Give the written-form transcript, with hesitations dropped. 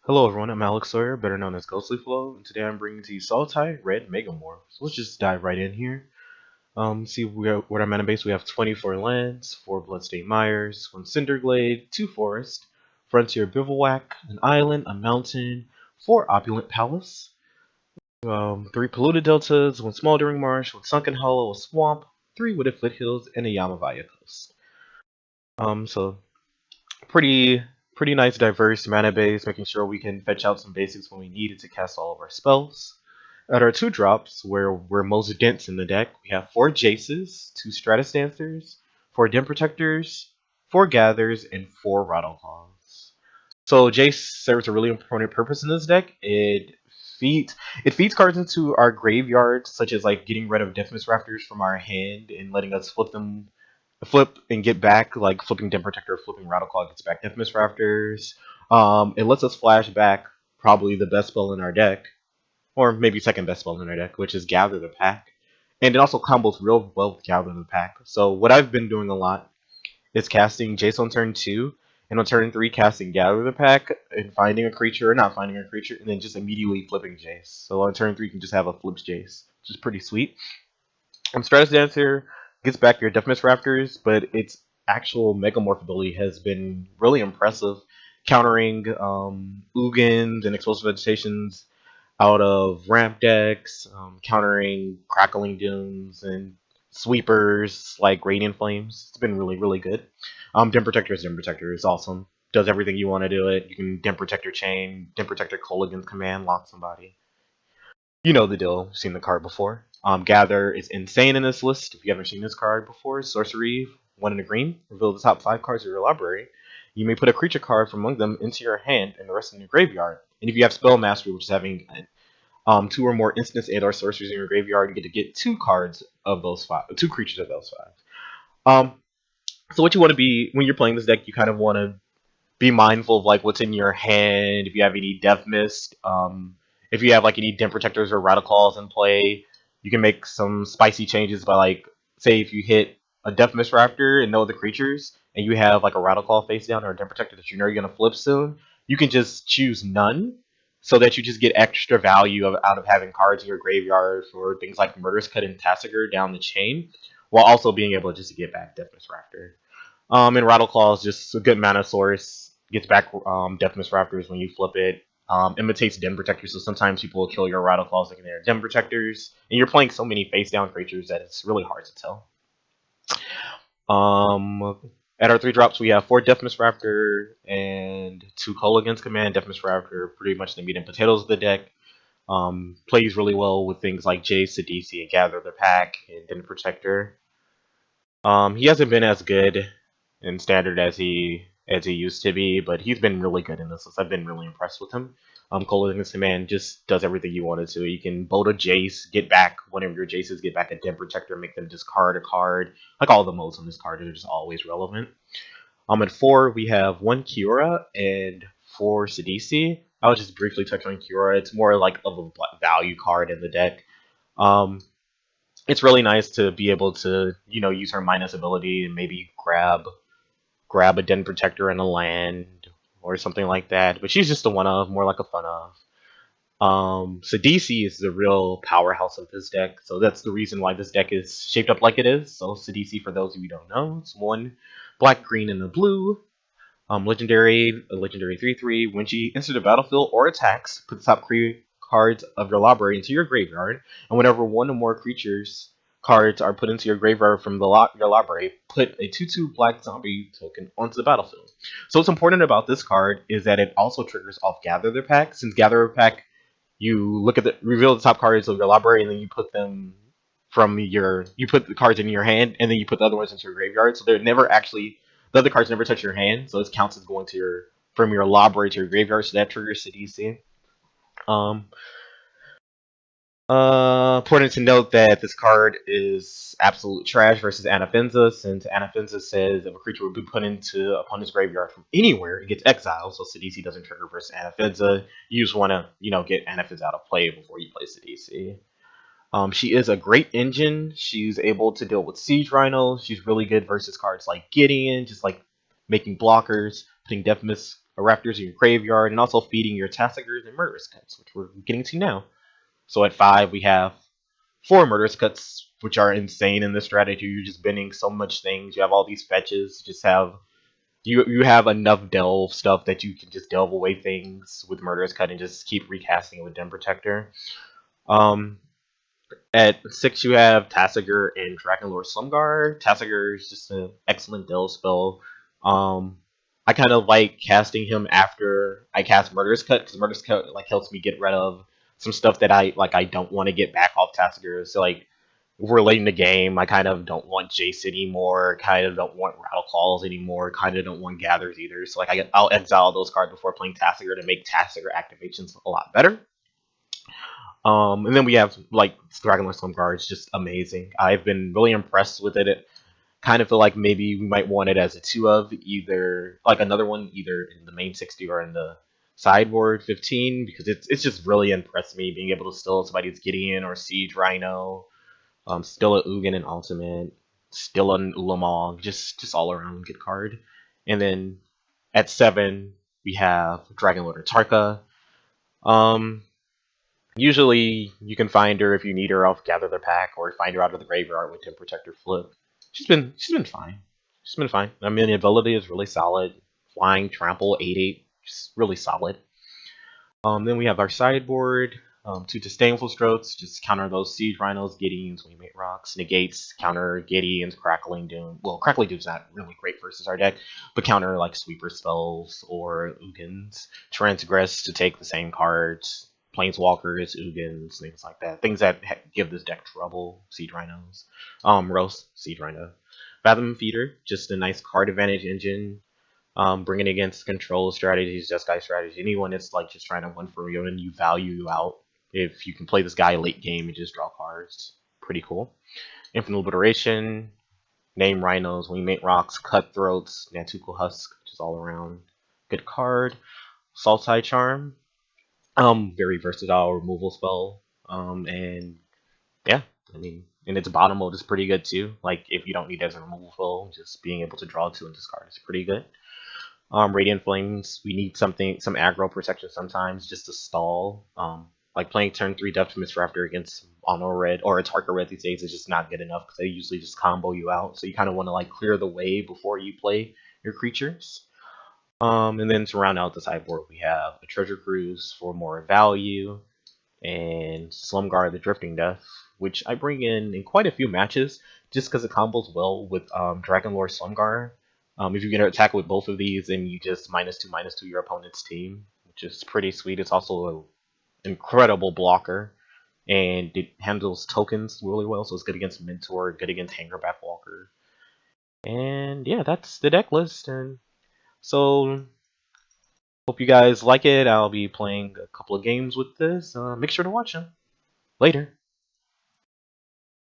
Hello everyone, I'm Alex Sawyer, better known as Ghostly Flow, and today I'm bringing to you Sultai Red Megamorph. So let's just dive right in here. See what our mana base. We have 24 lands, 4 Bloodstained Mires, 1 Cinderglade, 2 Forest, Frontier Bivouac, an island, a mountain, 4 Opulent Palace, 3 Polluted Deltas, 1 Smoldering Marsh, 1 Sunken Hollow, a Swamp, 3 Wooded Foothills, and a Yamavaya Coast. So pretty pretty nice diverse mana base, making sure we can fetch out some basics when we need it to cast all of our spells. At our 2 drops, where we're most dense in the deck, we have 4 Jaces, 2 Stratus Dancers, 4 Den Protectors, 4 Gathers, and 4 Rattleclaws. So Jace serves a really important purpose in this deck. Feeds it feeds cards into our graveyard, such as like getting rid of Deathmist Raptors from our hand and letting us flip and get back, like flipping Den Protector, flipping Rattleclaw gets back Deathmist Raptors. It lets us flash back probably the best spell in our deck, or maybe second best spell in our deck, which is Gather the Pack. And it also combos real well with Gather the Pack. So what I've been doing a lot is casting Jace on turn 2, and on turn 3 casting Gather the Pack, and finding a creature, or not finding a creature, and then just immediately flipping Jace. So on turn 3 you can just have a flips Jace, which is pretty sweet. Stratus Dancer gets back your Deathmist Raptors, but its actual Megamorph ability has been really impressive, countering Ugins and Explosive Vegetations out of ramp decks, countering Crackling Dooms and sweepers like Radiant Flames. It's been really, really good. Den Protector is awesome. Does everything you want to do it. You can Den Protector Chain, Den Protector Colligan's Command, lock somebody. You know the deal. You've seen the card before. Gather is insane in this list. If you haven't seen this card before, Sorcery, 1 in a green. Reveal the top 5 cards of your library. You may put a creature card from among them into your hand and the rest in your graveyard. And if you have Spell Mastery, which is having 2 or more instants and/or sorceries in your graveyard, you get to get 2 cards of those 5, 2 creatures of those 5. So what you want to be when you're playing this deck, you kind of want to be mindful of like what's in your hand. If you have any Death Mist, if you have like any Den Protectors or Rattleclaws in play, you can make some spicy changes by like, say if you hit a Death Mist Raptor and no other creatures, and you have like a Rattleclaw face down or a Den Protector that you know you're gonna flip soon, you can just choose none, so that you just get extra value out of having cards in your graveyard for things like Murderous Cut and Tassiger down the chain, while also being able just to get back Death Mist Raptor. And Rattleclaw is just a good mana source. Gets back Deathmist Raptors when you flip it. Imitates Den Protectors, so sometimes people will kill your Rattleclaws thinking they're Den Protectors. And you're playing so many face down creatures that it's really hard to tell. At our 3 drops, we have 4 Deathmist Raptor and 2 Colligan's Command. Deathmist Raptor, pretty much the meat and potatoes of the deck. Plays really well with things like Jace, Sidisi, and Gather the Pack, and Den Protector. He hasn't been as good in standard as he used to be, but he's been really good in this list. I've been really impressed with him. Colligan's Command just does everything you wanted to. You can bolt a Jace, get back one of your Jaces, get back a Den Protector, make them discard a card. Like all the modes on this card are just always relevant. At 4 we have 1 Kiora and 4 Sidisi. I'll just briefly touch on Kiora. It's more like of a value card in the deck. It's really nice to be able to, use her minus ability and maybe grab a Den Protector in a land or something like that. But she's just a one of, more like a fun of. Sidisi is the real powerhouse of this deck, so that's the reason why this deck is shaped up like it is. So Sidisi, for those of you who don't know, it's 1 black, green, and a blue. Legendary 3/3. When she enters the battlefield or attacks, put the top 3 cards of your library into your graveyard, and whenever 1 or more creatures cards are put into your graveyard from your library, put a 2/2 black zombie token onto the battlefield. So what's important about this card is that it also triggers off Gather the Pack. Since Gather the Pack, you reveal the top cards of your library, and then you put them you put the cards in your hand, and then you put the other ones into your graveyard. So the other cards never touch your hand, so it counts as going from your library to your graveyard. So that triggers CDC. Important to note that this card is absolute trash versus Anafenza, since Anafenza says if a creature would be put into opponent's graveyard from anywhere, it gets exiled, so Sidisi doesn't trigger versus Anafenza. You just want to, get Anafenza out of play before you play Sidisi. She is a great engine. She's able to deal with Siege Rhino. She's really good versus cards like Gideon, just like making blockers, putting Deathmist raptors in your graveyard, and also feeding your Tassigers and Murderous Cuts, which we're getting to now. So at 5, we have 4 Murderous Cuts, which are insane in this strategy. You're just binning so much things. You have all these fetches. You have enough delve stuff that you can just delve away things with Murderous Cut and just keep recasting it with Den Protector. Um, at 6, you have Tassiger and Dragonlord Slumguard. Tassiger is just an excellent delve spell. Um, I kind of like casting him after I cast Murderous Cut because Murderous Cut like helps me get rid of some stuff that I don't want to get back off Tassiger. So like if we're late in the game, I kind of don't want Jace anymore. Kind of don't want Rattle Calls anymore. Kind of don't want Gathers either. So like I'll exile those cards before playing Tassiger to make Tassiger activations a lot better. And then we have like Dragonlord Slumguard is just amazing. I've been really impressed with it. It kind of feel like maybe we might want it as a 2 of either like another one either in the main 60 or in the sideboard 15 because it's just really impressed me being able to steal somebody's Gideon or Siege Rhino, still a Ugin and Ultimate, still an Ulamog, just all around good card. And then at 7 we have Dragonlord Tarka. Usually you can find her if you need her off Gather the Pack or find her out of the graveyard with Tim Protector Flip. She's been fine. She's been fine. I mean the ability is really solid. Flying, trample, 8/8, just really solid. Then we have our sideboard. 2 Disdainful Strokes, just counter those Siege Rhinos, Gideons, Wingmate Rocks. Negates, counter Gideons, Crackling Doom. Well, Crackling Doom's not really great versus our deck, but counter like Sweeper spells or Ugins. Transgress to take the same cards. Planeswalkers, Ugins, things like that. Things that give this deck trouble. Siege Rhinos. Roast, Siege Rhino. Fathom Feeder, just a nice card advantage engine. Bringing against control strategies, just guy strategy, anyone that's like just trying to win for you and you value you out. If you can play this guy late game and just draw cards, pretty cool. Infinite Obliteration, Name Rhinos, Wingmate Rocks, Cutthroats, Nantuko Husk, just all around good card. Sultai Charm, very versatile removal spell. And yeah, I mean, and its bottom mode is pretty good too. Like if you don't need it as a removal spell, just being able to draw 2 and discard is pretty good. Radiant Flames, we need some aggro protection sometimes just to stall. Like playing turn 3 Depth Misraptor against Mono Red or a Tarka Red these days is just not good enough because they usually just combo you out. So you kind of want to like clear the way before you play your creatures. And then to round out the sideboard, we have a Treasure Cruise for more value and Slumguard the Drifting Death, which I bring in quite a few matches just because it combos well with Dragonlord Slumguard. If you can attack with both of these, then you just -2/-2 your opponent's team, which is pretty sweet. It's also an incredible blocker, and it handles tokens really well, so it's good against Mentor, good against Hangerback Walker. And yeah, that's the deck list. And so, hope you guys like it. I'll be playing a couple of games with this. Make sure to watch them. Later.